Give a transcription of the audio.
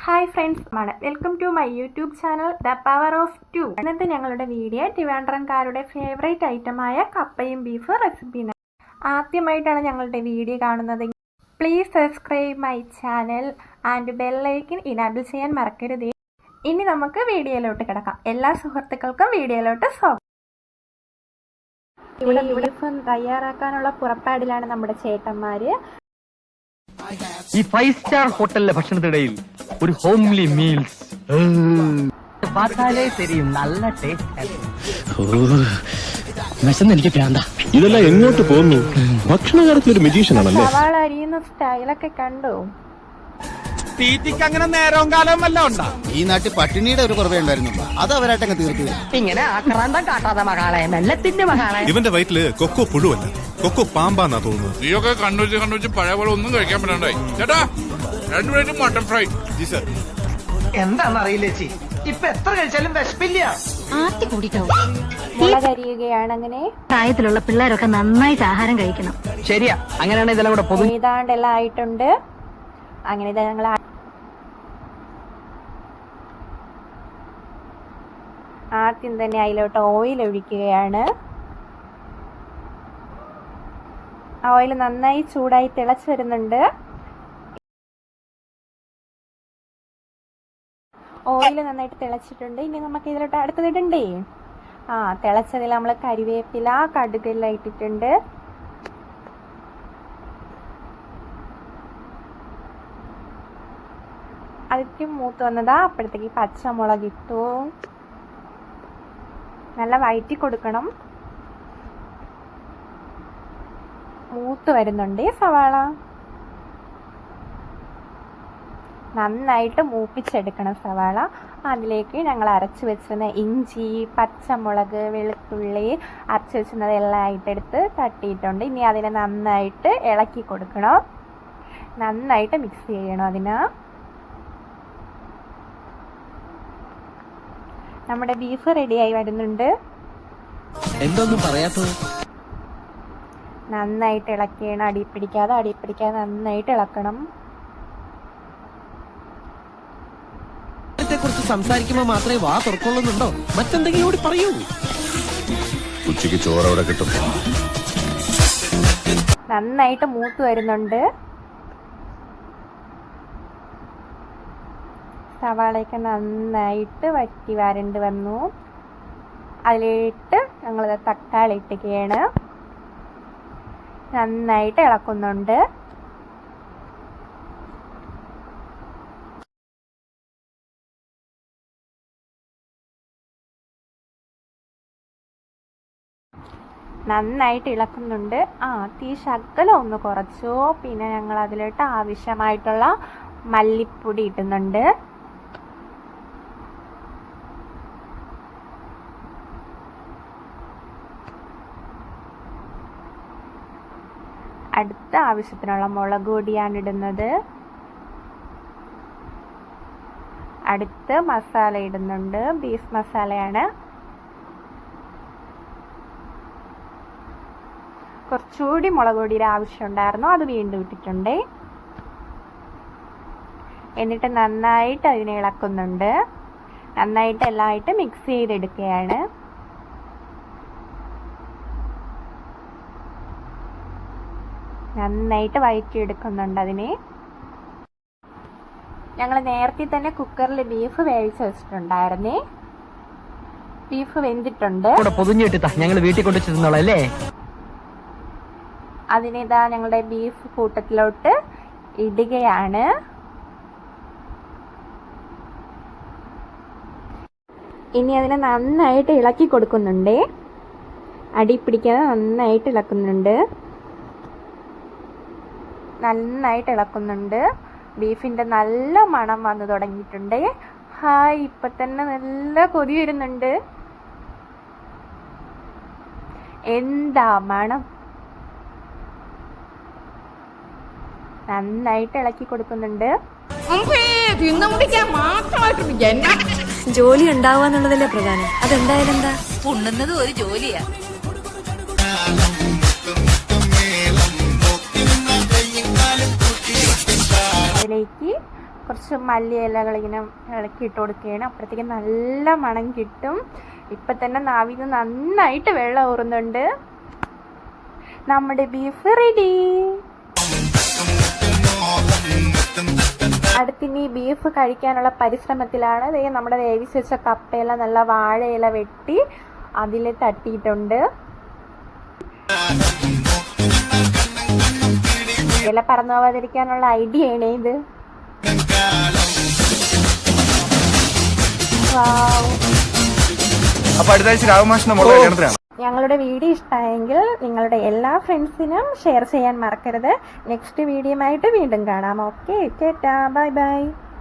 Hi friends, welcome to my YouTube channel the power of two. ഇന്നത്തെ ഞങ്ങളുടെ video ട്രിവാൻഡ്രംകാരുടെ favourite ഐറ്റമായ കപ്പയും beef recipe. ആദ്യമായിട്ടാണ് ഞങ്ങളുടെ വീഡിയോ കാണുന്നത്, please subscribe my channel and bell icon enable ചെയ്യാൻ മറക്കരുത്. ഇനി നമുക്ക് വീഡിയോയിലോട്ട് കിടക്കാം. എല്ലാ സുഹൃത്തുക്കൾക്കും വീഡിയോയിലോട്ട് സ്വാഗതം. ഇവിടെ ബീഫ് തയ്യാറാക്കാനുള്ള പുറപ്പാടിലാണ് നമ്മുടെ ചേട്ടന്മാര്. ഈ 5 സ്റ്റാർ ഹോട്ടലിലെ ഭക്ഷണത്തിനിടയിൽ ഒരു ഹോംലി മീൽസ് നല്ല ടേസ്റ്റ്. എനിക്ക് പ്രാന്ത. ഇതെല്ലാം എങ്ങോട്ട് പോകുന്നു? ഭക്ഷണ കാര്യത്തിൽ ഒരു മെജീഷ്യൻ ആണല്ലേ. സവാള അരിയുന്ന സ്റ്റൈലൊക്കെ കണ്ടു. തീറ്റിക്ക് അങ്ങനെ നേരവും കാലവും വല്ല ഉണ്ടാ? ഈ നാട്ടിൽ പട്ടിണിയുടെ ഒരു കുറവേ ഉണ്ടായിരുന്നുള്ളൂ, അത് അവരായിട്ടങ്ങ് തീർത്തു. ഇങ്ങനെ ആക്രാന്തം കാട്ടാതെ മകളെ, മെല്ലത്തിന്റെ മകളെ. ഇവന്റെ വയറ്റില് കൊക്കോ പുഴുവല്ല, കൊക്കോ പാമ്പാന്നാ തോന്നുന്നത്. നീയൊക്കെ കണ്ണൂച്ച് പഴയ പോലെ ഒന്നും കഴിക്കാൻ പറ്റാണ്ടായി. ചേട്ടാ 2 plate mutton fry. G sir. എന്താണെന്നറിയില്ല ചേച്ചി, ഇപ്പൊ എത്ര കഴിച്ചാലും വിശപ്പില്ല. ആർത്തി കൂടിട്ടാവും. മുളകരിയുകയാണ്. അങ്ങനെ പ്രായത്തിലുള്ള പിള്ളേരൊക്കെ നന്നായിട്ട് ആഹാരം കഴിക്കണം. ശരിയാ, അങ്ങനെയാണ് ഇതെല്ലാം കൂടെ പൊതു. ഏതാണ്ടെല്ലാം ആയിട്ടുണ്ട്. അങ്ങനെ ഞങ്ങൾ ആദ്യം തന്നെ അതിലോട്ട് ഓയിൽ ഒഴിക്കുകയാണ്. ഓയിൽ നന്നായി ചൂടായി തിളച്ചു വരുന്നുണ്ട്. ഓയിൽ നന്നായിട്ട് തിളച്ചിട്ടുണ്ട്. ഇനി നമുക്ക് ഇതിലോട്ട് അടുത്തതിടണ്ടേ? തിളച്ചതിൽ നമ്മൾ കരിവേപ്പില, കടുകെല്ലാം ഇട്ടിട്ടുണ്ട്. അതിക്ക് മൂത്ത് വന്നതാ. അപ്പോഴത്തേക്ക് പച്ചമുളക് ഇട്ടു. നല്ല വഴറ്റി കൊടുക്കണം. മൂത്ത് വരുന്നുണ്ട് സവാള. നന്നായിട്ട് മൂപ്പിച്ചെടുക്കണം സവാള. അതിലേക്ക് ഞങ്ങൾ അരച്ചു വെച്ചിരുന്ന ഇഞ്ചി, പച്ചമുളക്, വെളുത്തുള്ളി അരച്ചു വെച്ചിരുന്നതെല്ലാം ആയിട്ടെടുത്ത് തട്ടിയിട്ടുണ്ട്. ഇനി അതിനെ നന്നായിട്ട് ഇളക്കി കൊടുക്കണം. നന്നായിട്ട് മിക്സ് ചെയ്യണം. അതിന് നമ്മുടെ ബീഫ് റെഡിയായി വരുന്നുണ്ട്. എന്തൊന്നും പറയാത്തത്. നന്നായിട്ട് ഇളക്കണം. അടിപ്പിടിക്കാതെ നന്നായിട്ട് ഇളക്കണം. കുറിച്ച് സംസാരിക്കുമ്പോ മാത്രമേ വാ തുറക്കൊള്ളുന്നുണ്ടോ? മറ്റെന്തെങ്കിലും കൂടി പറയൂ. ഉച്ചയ്ക്ക് ചോറ് അവിടെ കിട്ടും. നന്നായിട്ട് മൂത്ത് വരുന്നുണ്ട്. സവാളയൊക്കെ നന്നായിട്ട് വറ്റി വരണ്ട് വന്നു. അതിലിട്ട് ഞങ്ങൾ തക്കാളി ഇട്ടിക്കുകയാണ്. നന്നായിട്ട് ഇളക്കുന്നുണ്ട്. നന്നായിട്ട് ഇളക്കുന്നുണ്ട്. തീ ശകലം ഒന്ന് കുറച്ചു. പിന്നെ ഞങ്ങൾ അതിലിട്ട് ആവശ്യമായിട്ടുള്ള മല്ലിപ്പൊടി ഇടുന്നുണ്ട്. അടുത്ത ആവശ്യത്തിനുള്ള മുളക് പൊടിയാണ് ഇടുന്നത്. അടുത്ത് മസാല ഇടുന്നുണ്ട്. ബീഫ് മസാലയാണ്. കുറച്ചുകൂടി മുളക് പൊടിയുടെ ആവശ്യം ഉണ്ടായിരുന്നു, അത് വീണ്ടും ഇട്ടിട്ടുണ്ട്. എന്നിട്ട് നന്നായിട്ട് അതിനെ ഇളക്കുന്നുണ്ട്. നന്നായിട്ട് എല്ലാമായിട്ട് മിക്സ് ചെയ്തെടുക്കുകയാണ്. നന്നായിട്ട് വഴറ്റിയെടുക്കുന്നുണ്ട് അതിനെ. ഞങ്ങൾ നേരത്തെ തന്നെ കുക്കറിൽ ബീഫ് വേവിച്ച് വെച്ചിട്ടുണ്ടായിരുന്നേ. ബീഫ് വെന്തിട്ടുണ്ട്. പൊതിഞ്ഞിട്ടാ ഞങ്ങൾ വീട്ടിൽ കൊണ്ടു ചെന്നോളല്ലേ. അതിനിതാ ഞങ്ങളുടെ ബീഫ് കൂട്ടത്തിലോട്ട് ഇടുകയാണ്. ഇനി അതിനെ നന്നായിട്ട് ഇളക്കി കൊടുക്കുന്നുണ്ട്. അടി പിടിക്കാതെ നന്നായിട്ട് ഇളക്കുന്നുണ്ട്. നന്നായിട്ട് ഇളക്കുന്നുണ്ട്. ബീഫിന്റെ നല്ല മണം വന്നു തുടങ്ങിയിട്ടുണ്ട്. ഇപ്പൊ തന്നെ നല്ല കൊതി വരുന്നുണ്ട്. എന്താ മണം! നന്നായിട്ട് ഇളക്കി കൊടുക്കുന്നുണ്ട്. ജോലി ഉണ്ടാവുക എന്നുള്ളതല്ലേ പ്രധാനം. അതെന്തായാലും എന്താ ഉണ്ണുന്നത് ഒരു ജോലിയാ. അതിലേക്ക് കുറച്ച് മല്ലി ഇലകൾ ഇങ്ങനെ ഇളക്കി ഇട്ട് കൊടുക്കുകയാണ്. അപ്പോഴത്തേക്കും നല്ല മണം കിട്ടും. ഇപ്പം തന്നെ നാവിൽ നിന്ന് നന്നായിട്ട് വെള്ളം ഊറുന്നുണ്ട്. നമ്മുടെ ബീഫ് റെഡി. അടുത്തിനി ബീഫ് കഴിക്കാനുള്ള പരിശ്രമത്തിലാണ്. നമ്മുടെ വേവിച്ച് വെച്ച കപ്പയില നല്ല വാഴയില വെട്ടി അതിൽ തട്ടിയിട്ടുണ്ട്. ഇല പറന്നു പോവാതിരിക്കാനുള്ള ഐഡിയ ആണ് ഇത്. ഞങ്ങളുടെ വീഡിയോ ഇഷ്ടമായെങ്കിൽ നിങ്ങളുടെ എല്ലാ ഫ്രണ്ട്സിനും ഷെയർ ചെയ്യാൻ മറക്കരുത്. നെക്സ്റ്റ് വീഡിയോയുമായിട്ട് വീണ്ടും കാണാം. Okay, bye bye.